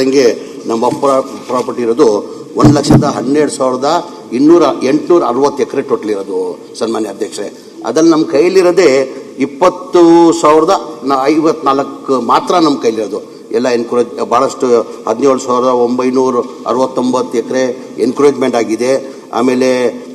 ಹೇಳ್ದಂಗೆ ನಮ್ಮ ಪ್ರಾಪರ್ಟಿ ಇರೋದು 1,12,860 ಎಕರೆ ಟೋಟಲ್ ಇರೋದು ಸನ್ಮಾನ್ಯ ಅಧ್ಯಕ್ಷರೇ. ಅದ್ರಲ್ಲಿ ನಮ್ಮ ಕೈಲಿರೋದೇ 20,054 ಮಾತ್ರ ನಮ್ಮ ಕೈಲಿರೋದು. ಎಲ್ಲ ಎನ್ಕರೇಜ್ ಭಾಳಷ್ಟು 17,969 ಎಕರೆ ಎನ್ಕರೇಜ್ಮೆಂಟ್ ಆಗಿದೆ. ಆಮೇಲೆ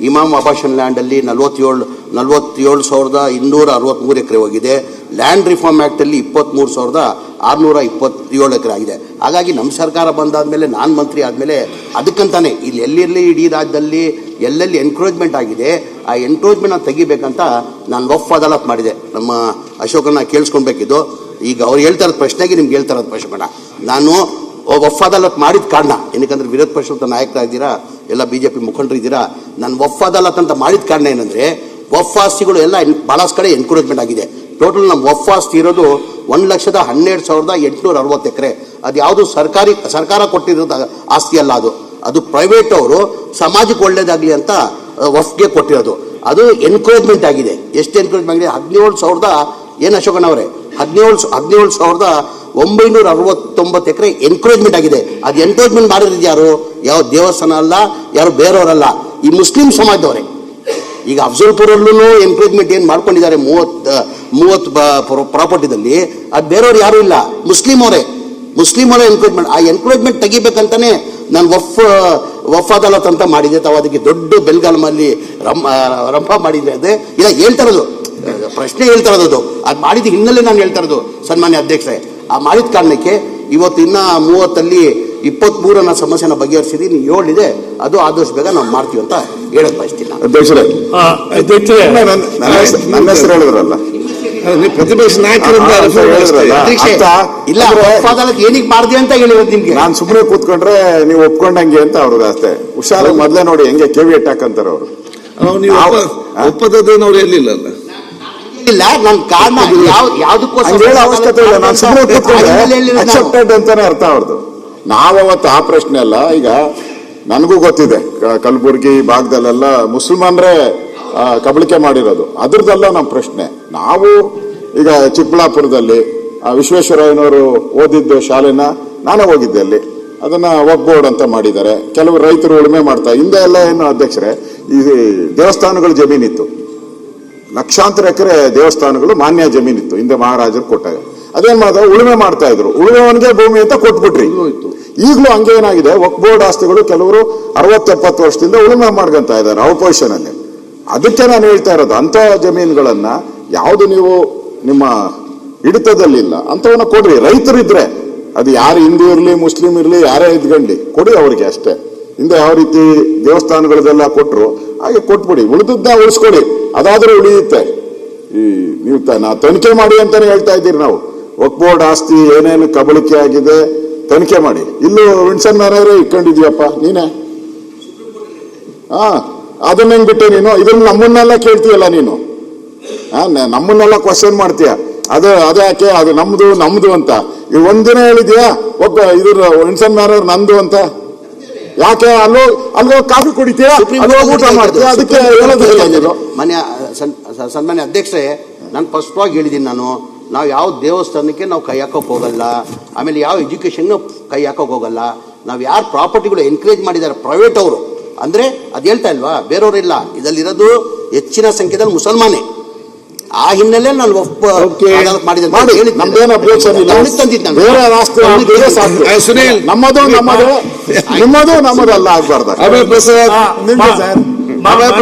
ಇಮಾಮ್ ಅಬಾಷನ್ ಲ್ಯಾಂಡಲ್ಲಿ 47,263 ಎಕರೆ ಹೋಗಿದೆ. ಲ್ಯಾಂಡ್ ರಿಫಾರ್ಮ್ ಆ್ಯಕ್ಟಲ್ಲಿ 23,627 ಎಕರೆ ಆಗಿದೆ. ಹಾಗಾಗಿ ನಮ್ಮ ಸರ್ಕಾರ ಬಂದಾದಮೇಲೆ ನಾನು ಮಂತ್ರಿ ಆದಮೇಲೆ ಅದಕ್ಕಂತಾನೆ ಇಲ್ಲಿ ಎಲ್ಲಿರಲಿ ಇಡೀ ರಾಜ್ಯದಲ್ಲಿ ಎಲ್ಲೆಲ್ಲಿ ಎನ್ಕರೇಜ್ಮೆಂಟ್ ಆಗಿದೆ ಆ ಎನ್ಕರೇಜ್ಮೆಂಟ್ನ ತೆಗಿಬೇಕಂತ ನಾನು ವಫ್ ಅದಾಲತ್ ಮಾಡಿದೆ. ನಮ್ಮ ಅಶೋಕನ ಕೇಳಿಸ್ಕೊಳ್ಬೇಕಿದ್ದು. ಈಗ ಅವ್ರು ಹೇಳ್ತಾ ಇರೋದು ಪ್ರಶ್ನೆಗೆ ನಿಮ್ಗೆ ಹೇಳ್ತಾ ಇರೋದು ಪ್ರಶ್ನೆ ಬೇಡ. ನಾನು ವಫ್ ಅದಾಲತ್ ಮಾಡಿದ ಕಾರಣ ಏನಕ್ಕಂದ್ರೆ ವಿರೋಧ ಪಕ್ಷದ ನಾಯಕರಾಗಿದ್ದೀರಾ, ಎಲ್ಲ BJP ಮುಖಂಡರು ಇದ್ದೀರಾ. ನಾನು ವಫ್ ಅದಾಲತ್ ಅಂತ ಮಾಡಿದ ಕಾರಣ ಏನಂದರೆ ವಫ್ ಆಸ್ತಿಗಳು ಎಲ್ಲ ಭಾಳಷ್ಟು ಕಡೆ ಎನ್ಕರೇಜ್ಮೆಂಟ್ ಆಗಿದೆ. ಟೋಟಲ್ ನಮ್ಮ ವಫ್ ಆಸ್ತಿ ಇರೋದು 1,12,860 ಎಕರೆ. ಅದು ಯಾವುದು ಸರ್ಕಾರ ಕೊಟ್ಟಿರೋದು ಆಸ್ತಿ ಅಲ್ಲ, ಅದು ಪ್ರೈವೇಟ್ ಅವರು ಸಮಾಜಕ್ಕೆ ಒಳ್ಳೇದಾಗಲಿ ಅಂತ ವಫ್ಗೆ ಕೊಟ್ಟಿರೋದು. ಅದು ಎನ್ಕರೇಜ್ಮೆಂಟ್ ಆಗಿದೆ. ಎಷ್ಟು ಎನ್ಕರೇಜ್ಮೆಂಟ್ ಆಗಿದೆ? 17,000 ಏನು ಅಶೋಕನವರೇ 17,969 ಎಕರೆ ಎನ್ಕರೇಜ್ಮೆಂಟ್ ಆಗಿದೆ. ಅದು ಎನ್ಕರೇಜ್ಮೆಂಟ್ ಮಾಡಿರೋದು ಯಾರು? ಯಾವ ದೇವಸ್ಥಾನ ಅಲ್ಲ, ಯಾರು ಬೇರೆಯವರಲ್ಲ, ಈ ಮುಸ್ಲಿಂ ಸಮಾಜದವರೇ. ಈಗ ಅಫ್ಜಲ್ಪುರಲ್ಲೂ ಎನ್ಕರೇಜ್ಮೆಂಟ್ ಏನು ಮಾಡ್ಕೊಂಡಿದ್ದಾರೆ 30 ಪ್ರಾಪರ್ಟಿದಲ್ಲಿ, ಅದು ಬೇರೆಯವ್ರು ಯಾರೂ ಇಲ್ಲ, ಮುಸ್ಲಿಂ ಅವರೇ ಎನ್ಕರೇಜ್ಮೆಂಟ್. ಆ ಎನ್ಕರೇಜ್ಮೆಂಟ್ ತೆಗಿಬೇಕಂತಾನೆ ನಾನು ವಫ್ ಅದಾಲತ್ ಅಂತ ಮಾಡಿದ್ದೆ. ತಾವು ಅದಕ್ಕೆ ದೊಡ್ಡ ಬೆಲ್ಗಾಲಮಲ್ಲಿ ರಂಪ ಮಾಡಿದ್ದೆ. ಅದೇ ಇಲ್ಲ ಹೇಳ್ತಾ ಇರೋದು ಪ್ರಶ್ನೆ ಹೇಳ್ತಾ ಇರೋದು. ಅದು ಮಾಡಿದ ಹಿನ್ನೆಲೆ ನಾನು ಹೇಳ್ತಾ ಇರೋದು ಸನ್ಮಾನ್ಯ ಅಧ್ಯಕ್ಷರೇ. ಆ ಮಾಡಿದ ಕಾರಣಕ್ಕೆ ಇವತ್ತು ಇನ್ನು 30 23 ಸಮಸ್ಯೆನ ಬಗೆಹರಿಸಿದೀನಿ. 7 ಇದೆ, ಅದು ಆದಷ್ಟು ಬೇಗ ನಾವು ಮಾಡ್ತೀವಿ ಅಂತ ಹೇಳಕ್ ಬಯಸ್ತೀನಿ. ಅಧ್ಯಕ್ಷರೇ ನನ್ನ ಹೆಸರು ಹೇಳಿದ್ರಲ್ಲ, ಪ್ರತಿಪಕ್ಷ ನಾಯಕರು ಇಲ್ಲ ಏನಿಗೆ ಮಾಡಿದೆ ಅಂತ ಹೇಳಿರೋದು ನಿಮ್ಗೆ. ನಾನು ಸುಮ್ಮನೆ ಕೂತ್ಕೊಂಡ್ರೆ ನೀವು ಒಪ್ಕೊಂಡಂಗೆ ಅಂತ ಅವ್ರದ್ದು ಅಷ್ಟೇ. ಹುಷಾರಾಗಿ ಮೊದಲೇ ನೋಡಿ ಹೆಂಗೆ ಕೆವಿಯಟ್ ಹಾಕಂತಾರ ಅವರು. ಒಪ್ಪದವ್ರು ಎಲ್ಲಿಲ್ಲ ಇಲ್ಲ, ನನ್ನ ಕಾರಣ ಯಾವ್ದಕ್ಕೋಸ್ಕರ ಅವಶ್ಯಕತೆ ಇಲ್ಲ. ನಾನು ಸುಮ್ಮನೆ ಕೂತ್ಕೊಂಡ್ರೆ ಅಕ್ಸೆಪ್ಟೆಡ್ ಅಂತಾನೆ ಅರ್ಥ ಅವ್ರದ್ದು. ನಾವತ್ತು ಆ ಪ್ರಶ್ನೆ ಅಲ್ಲ. ಈಗ ನನಗೂ ಗೊತ್ತಿದೆ ಕಲಬುರಗಿ ಭಾಗದಲ್ಲೆಲ್ಲ ಮುಸಲ್ಮಾನರೇ ಕಬಳಿಕೆ ಮಾಡಿರೋದು, ಅದ್ರದ್ದೆಲ್ಲ ನಮ್ಮ ಪ್ರಶ್ನೆ. ನಾವು ಈಗ ಚಿಕ್ಕಬಳ್ಳಾಪುರದಲ್ಲಿ ವಿಶ್ವೇಶ್ವರಯ್ಯನವರು ಓದಿದ್ದು ಶಾಲೆನ ನಾನೇ ಹೋಗಿದ್ದೆ, ಅಲ್ಲಿ ಅದನ್ನ ವಕ್ಫ್ ಬೋರ್ಡ್ ಅಂತ ಮಾಡಿದ್ದಾರೆ. ಕೆಲವು ರೈತರು ಉಳುಮೆ ಮಾಡ್ತಾ ಹಿಂದೆ ಎಲ್ಲ ಏನು ಅಧ್ಯಕ್ಷರೇ, ಈ ದೇವಸ್ಥಾನಗಳು ಜಮೀನಿತ್ತು, ಲಕ್ಷಾಂತರ ಎಕರೆ ದೇವಸ್ಥಾನಗಳು ಮಾನ್ಯ ಜಮೀನಿತ್ತು ಹಿಂದೆ ಮಹಾರಾಜರು ಕೊಟ್ಟಾಗ. ಅದೇನ್ ಮಾಡಿದ್ರೆ ಉಳುಮೆ ಮಾಡ್ತಾ ಇದ್ರು, ಉಳುಮೆವನಿಗೆ ಭೂಮಿ ಅಂತ ಕೊಟ್ಬಿಟ್ರಿ. ಈಗಲೂ ಹಂಗೆ ಏನಾಗಿದೆ, ವಕ್ಫ್ ಬೋರ್ಡ್ ಆಸ್ತಿಗಳು ಕೆಲವರು 60-70 ವರ್ಷದಿಂದ ಉಳುಮೆ ಮಾಡ್ಕೊಂತ ಇದ್ದಾರೆ ಅಪೋಸಿಷನ್ ಅಲ್ಲಿ. ಅದಕ್ಕೆ ನಾನು ಹೇಳ್ತಾ ಇರೋದು, ಅಂತ ಜಮೀನುಗಳನ್ನ ಯಾವುದು ನೀವು ನಿಮ್ಮ ಹಿಡಿತದಲ್ಲಿಲ್ಲ ಅಂತವನ್ನ ಕೊಡ್ರಿ. ರೈತರಿದ್ರೆ ಅದು ಯಾರು ಹಿಂದೂ ಇರ್ಲಿ ಮುಸ್ಲಿಂ ಇರ್ಲಿ ಯಾರೇ ಇದ್ಕೊಂಡಿ ಕೊಡಿ ಅವ್ರಿಗೆ ಅಷ್ಟೇ. ಹಿಂದೆ ಯಾವ ರೀತಿ ದೇವಸ್ಥಾನಗಳದೆಲ್ಲ ಕೊಟ್ರು ಹಾಗೆ ಕೊಟ್ಬಿಡಿ, ಉಳಿದದ್ದ ಉಳಿಸ್ಕೊಡಿ, ಅದಾದ್ರೂ ಉಳಿಯುತ್ತೆ. ಈ ನೀವು ತನಿಖೆ ಮಾಡಿ ಅಂತಾನೆ ಹೇಳ್ತಾ ಇದ್ದೀರಿ ನಾವು. ವಕ್ಫ್ ಬೋರ್ಡ್ ಆಸ್ತಿ ಏನೇನು ಕಬಳಿಕೆ ಆಗಿದೆ ತನಿಖೆ ಮಾಡಿ. ಇಲ್ಲೂ ವಿನ್ಸನ್ ನಾರಾಯಣರೇ ಇಟ್ಕೊಂಡಿದ್ಯಪ್ಪ ನೀನೆ. ಅದನ್ನ ಹೆಂಗ್ ಬಿಟ್ಟೆ ನೀನು? ಇದನ್ನ ನಮ್ಮನ್ನೆಲ್ಲ ಕೇಳ್ತೀಯಲ್ಲ ನೀನು, ನಮ್ಮನ್ನೆಲ್ಲ ಕ್ವಶನ್ ಮಾಡ್ತೀಯ. ಅದ್ಯಾಕೆ ಅದು ನಮ್ದು ಅಂತ ಈ ಒಂದಿನ ಹೇಳಿದ್ಯಾ ಒಬ್ಬ ಇದ್ರ ವಿನ್ಸನ್ ನಾರಾಯಣ್ ನಂದು ಅಂತ? ಯಾಕೆ ಅಲ್ಲೋ ಕಾಫಿ ಕುಡಿತೀಯ, ಊಟ ಮಾಡ್ತೀಯ, ಅದಕ್ಕೆ ಹೇಳೋದಿಲ್ಲ ನೀನು. ಸನ್ಮಾನ್ಯ ಅಧ್ಯಕ್ಷರೇ, ನಾನು ಸ್ಪಷ್ಟವಾಗಿ ಹೇಳಿದ್ದೀನಿ. ನಾವು ಯಾವ ದೇವಸ್ಥಾನಕ್ಕೆ ನಾವು ಕೈ ಹಾಕೋಕೆ ಹೋಗಲ್ಲ, ಆಮೇಲೆ ಯಾವ ಎಜುಕೇಷನ್ಗೂ ಕೈ ಹಾಕೋಕೆ ಹೋಗಲ್ಲ. ನಾವು ಯಾರು ಪ್ರಾಪರ್ಟಿಗಳು ಎನ್ಕರೇಜ್ ಮಾಡಿದ್ದಾರೆ ಪ್ರೈವೇಟ್ ಅವರು ಅಂದರೆ ಅದು ಹೇಳ್ತಾ ಇಲ್ವಾ, ಬೇರೆಯವರಿಲ್ಲ. ಇದರಲ್ಲಿರೋದು ಹೆಚ್ಚಿನ ಸಂಖ್ಯೆಯಲ್ಲಿ ಮುಸಲ್ಮಾನೇ. ಆ ಹಿನ್ನೆಲೆ ನಾನು ನಮ್ಮದು ಅಲ್ಲ ಆಗ್ಬಾರ್ದು.